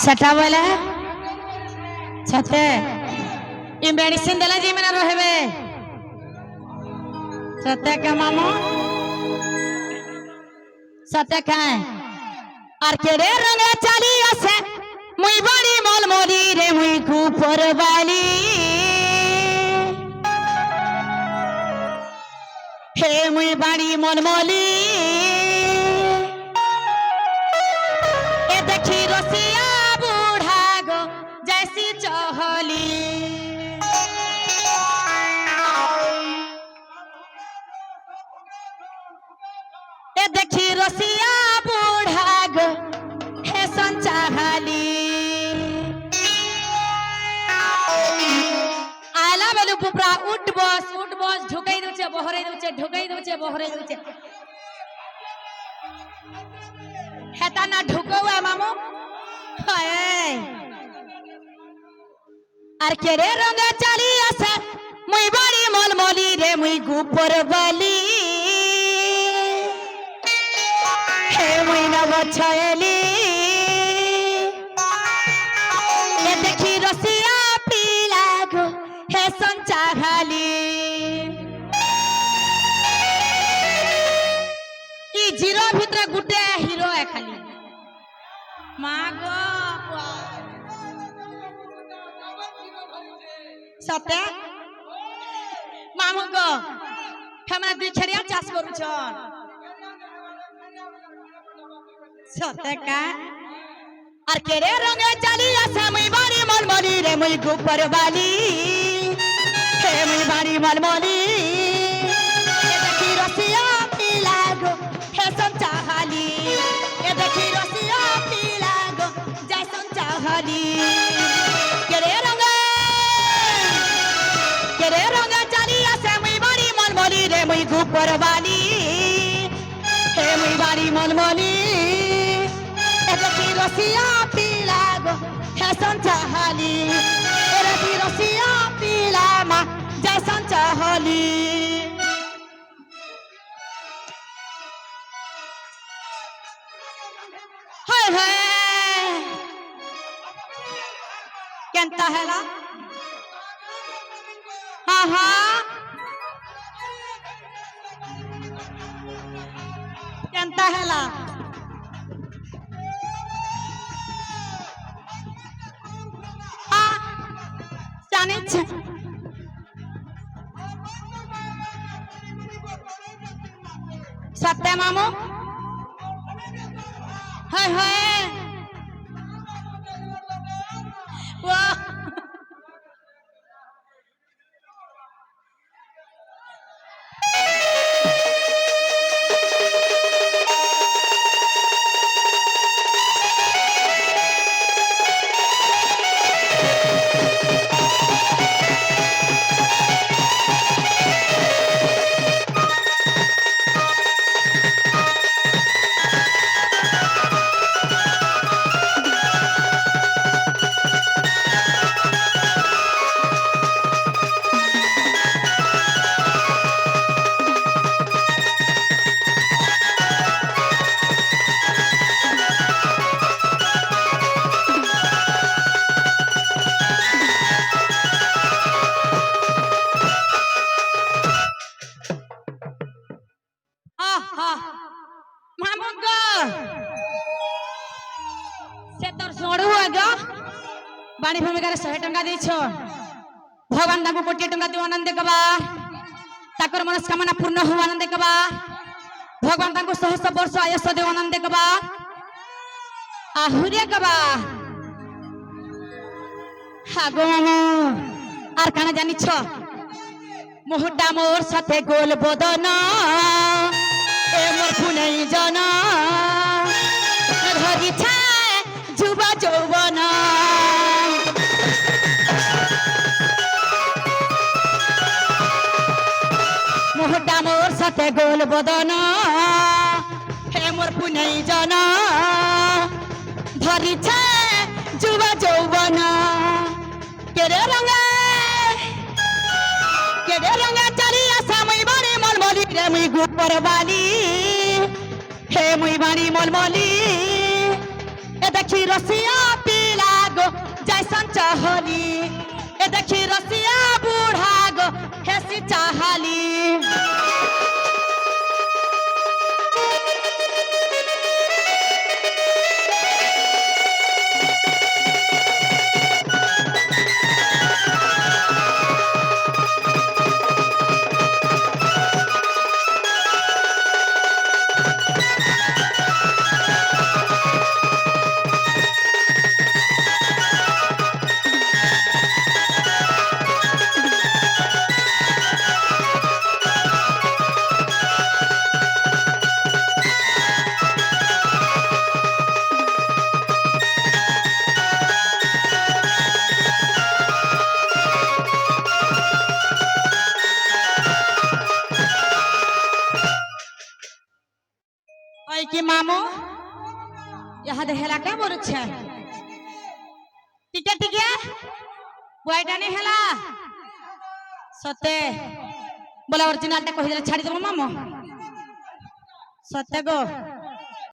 सेटा बोले छते ये मेडिसिन देला जी मेरा रहबे छते के मामू सते खाए और के रे रंग चाली आसे मुई बड़ी मलमली रे मुई कुपर वाली हे मुई बड़ी मलमली ए देखी रसिया बूढ़ा गो जैसी चहली ए देखी रसिया बूढ़ा गो हे संचाहली आला बेलु पुपरा उठ बस ढुकाई दउचे बहरे दउचे हेता ना ढुकौआ मामू हाय आर के रे रंग चाली आसे मुई बड़ी मलमली रे मुई गुपर वाली हे मुई नव छयली ये देखी रसिया पीला गो हे संचाहली ई जीरो भितरे गुटे हीरो है खाली मागो सते मामू गो हमरा दिखरिया चाष करू छन सते का और के रे रंग चाली आसे मुई बारी मलमली रे मुई गुपर वाली हे मुई बारी मलमली ए देखी रसिया पीला गो हे संचाहली ए देखी रसिया पीला गो जय संचाहली के रे रंग चाली आसे मुई बारी मलमली रे मुई गुपर वाली हे मुई बारी मलमली ए देखी रसिया पीला गो हे संचाहली ए देखी रसिया पीला मा जय संचाहली हाय हाय केंता हैला हाँ हाँ केंता हैला जाने छे सत्य मामू हाय हाय वाह बाणी भूमिकार 100 टंका देछ भगवान ताको कोटी टंका दे आनंद कबा ताकर मनस्कामना पूर्ण हो आनंद कबा भगवान ताको 100 वर्ष आयुष दे आनंद कबा आहुरे कबा हागो मामू आर काना जानि छ मुहुटा मोर साथे गोल बदन ए मोर फुनै जना धरि छ जुबा जौवन मुहुटा मोर साथे गोल बदन हे मोर फुनै जना धरि छ जुबा जौवन केरे रंगा चाली आसा मुई बारी मलमली रे मुई गुपर वाली हे मुई बारी मलमली ए देखी रसिया पीला चाहली ए देखी रसिया बूढ़ा गो हेसी चाहली কি মামু ইহাদে হেলা কে বলছে টিকে টিকে বয়টা নে হেলা সতে বলে অরিজিনালটা কই দিলে ছাড়ি দেব মামু সতে গো